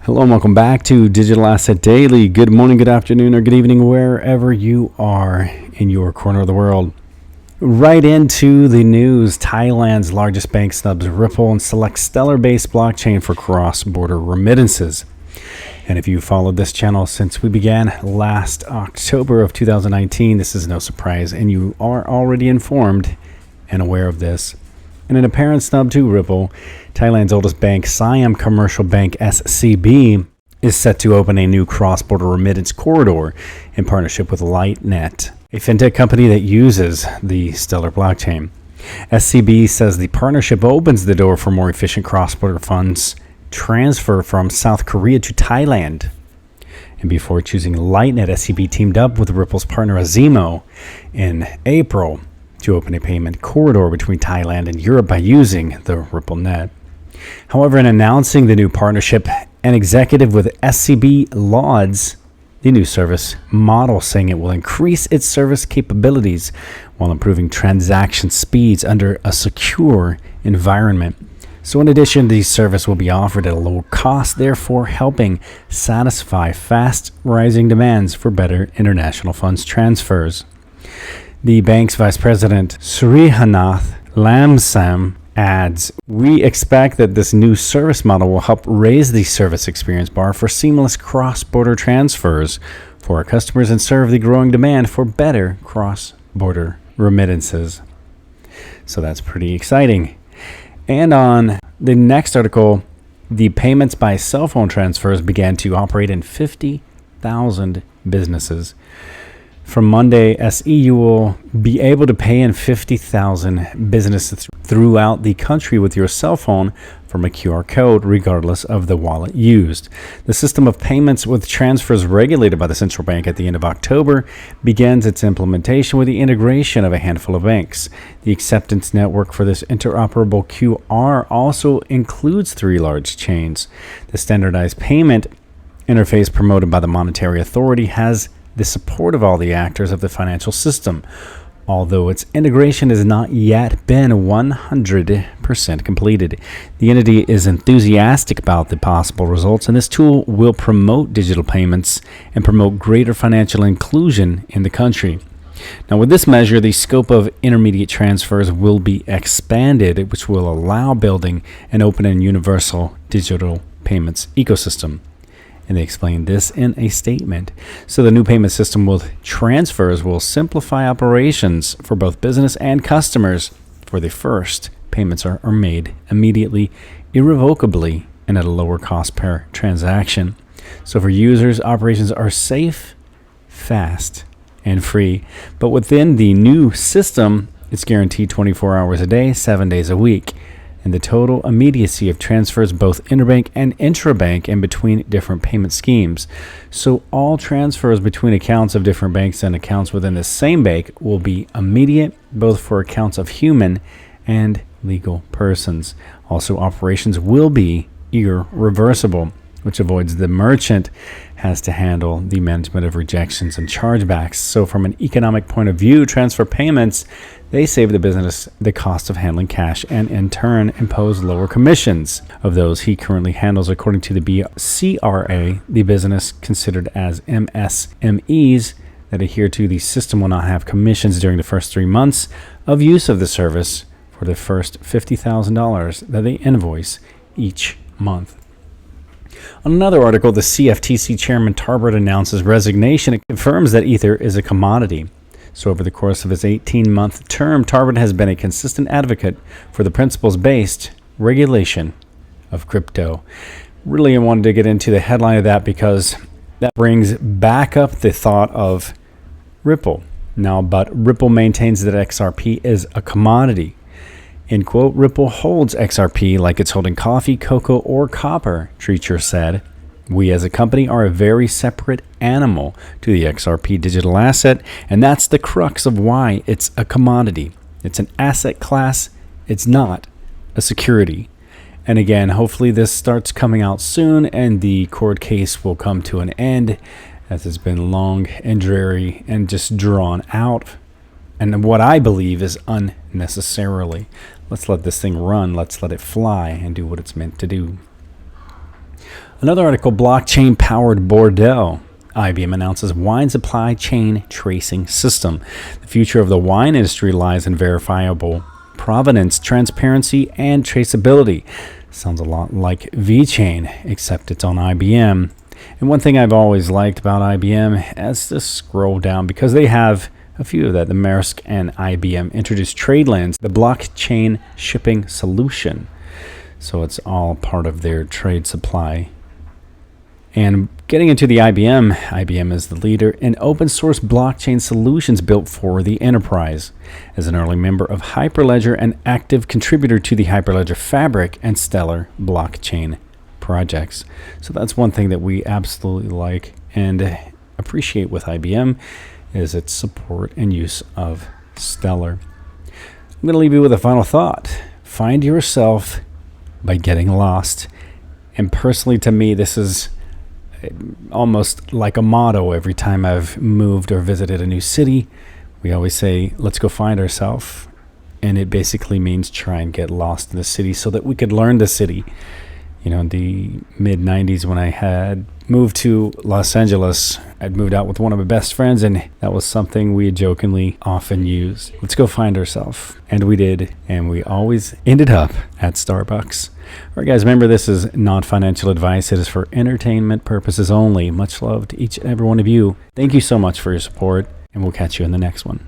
Hello and welcome back to Digital Asset Daily. Good morning, good afternoon, or good evening, wherever you are in your corner of the world. Right into the news. Thailand's largest bank snubs Ripple and selects Stellar-based blockchain for cross-border remittances. And if you followed this channel since we began last October of 2019, this is no surprise, and you are already informed and aware of this. In an apparent snub to Ripple, Thailand's oldest bank, Siam Commercial Bank SCB, is set to open a new cross-border remittance corridor in partnership with Lighnet, a fintech company that uses the Stellar blockchain. SCB says the partnership opens the door for more efficient cross-border funds transfer from South Korea to Thailand. And before choosing Lighnet, SCB teamed up with Ripple's partner Azimo in April to open a payment corridor between Thailand and Europe by using the Ripple net. However, in announcing the new partnership, an executive with SCB lauds the new service model, saying it will increase its service capabilities while improving transaction speeds under a secure environment. So in addition, the service will be offered at a lower cost, therefore helping satisfy fast rising demands for better international funds transfers. The bank's vice president, Surihanath Lamsam, adds, "We expect that this new service model will help raise the service experience bar for seamless cross-border transfers for our customers and serve the growing demand for better cross-border remittances." So that's pretty exciting. And on the next article, the payments by cell phone transfers began to operate in 50,000 businesses. From Monday, you will be able to pay in 50,000 businesses throughout the country with your cell phone from a QR code, regardless of the wallet used. The system of payments with transfers regulated by the central bank at the end of October begins its implementation with the integration of a handful of banks. The acceptance network for this interoperable QR also includes 3 large chains. The standardized payment interface promoted by the Monetary Authority has the support of all the actors of the financial system, although its integration has not yet been 100% completed. The entity is enthusiastic about the possible results, and this tool will promote digital payments and promote greater financial inclusion in the country. Now, with this measure, the scope of intermediate transfers will be expanded, which will allow building an open and universal digital payments ecosystem. And they explained this in a statement. So the new payment system with transfers will simplify operations for both business and customers. For the first, payments are made immediately, irrevocably, and at a lower cost per transaction. So for users, operations are safe, fast, and free. But within the new system, it's guaranteed 24 hours a day, 7 days a week. And the total immediacy of transfers both interbank and intrabank and between different payment schemes. So all transfers between accounts of different banks and accounts within the same bank will be immediate, both for accounts of human and legal persons. Also, operations will be irreversible, which avoids the merchant has to handle the management of rejections and chargebacks. So from an economic point of view, transfer payments, they save the business the cost of handling cash and in turn impose lower commissions of those he currently handles. According to the BCRA, the business considered as MSMEs that adhere to the system will not have commissions during the first 3 months of use of the service for the first $50,000 that they invoice each month. On another article, the CFTC chairman Tarbert announces resignation. It confirms that Ether is a commodity. So over the course of his 18-month term, Tarbert has been a consistent advocate for the principles-based regulation of crypto. Really, I wanted to get into the headline of that because that brings back up the thought of Ripple. Now, but Ripple maintains that XRP is a commodity. In quote, Ripple holds XRP like it's holding coffee, cocoa, or copper, Treacher said. We as a company are a very separate animal to the XRP digital asset, and that's the crux of why it's a commodity. It's an asset class. It's not a security. And again, hopefully this starts coming out soon and the court case will come to an end, as it's been long and dreary and just drawn out. And what I believe is unnecessarily. Let's let this thing run. Let's let it fly and do what it's meant to do. Another article, blockchain-powered Bordeaux. IBM announces wine supply chain tracing system. The future of the wine industry lies in verifiable provenance, transparency, and traceability. Sounds a lot like VeChain, except it's on IBM. And one thing I've always liked about IBM, as to scroll down, because they have a few of that, the Maersk and IBM introduced TradeLens, the blockchain shipping solution. So it's all part of their trade supply. And getting into the IBM is the leader in open source blockchain solutions built for the enterprise. As an early member of Hyperledger and active contributor to the Hyperledger Fabric and Stellar blockchain projects. So that's one thing that we absolutely like and appreciate with IBM is its support and use of Stellar. I'm going to leave you with a final thought. Find yourself by getting lost. And personally, to me, this is almost like a motto every time I've moved or visited a new city. We always say, let's go find ourselves. And it basically means try and get lost in the city so that we could learn the city. You know, in the mid-90s when I had moved to Los Angeles, I'd moved out with one of my best friends, and that was something we jokingly often used. Let's go find ourselves. And we did, and we always ended up at Starbucks. All right, guys, remember this is not financial advice. It is for entertainment purposes only. Much love to each and every one of you. Thank you so much for your support, and we'll catch you in the next one.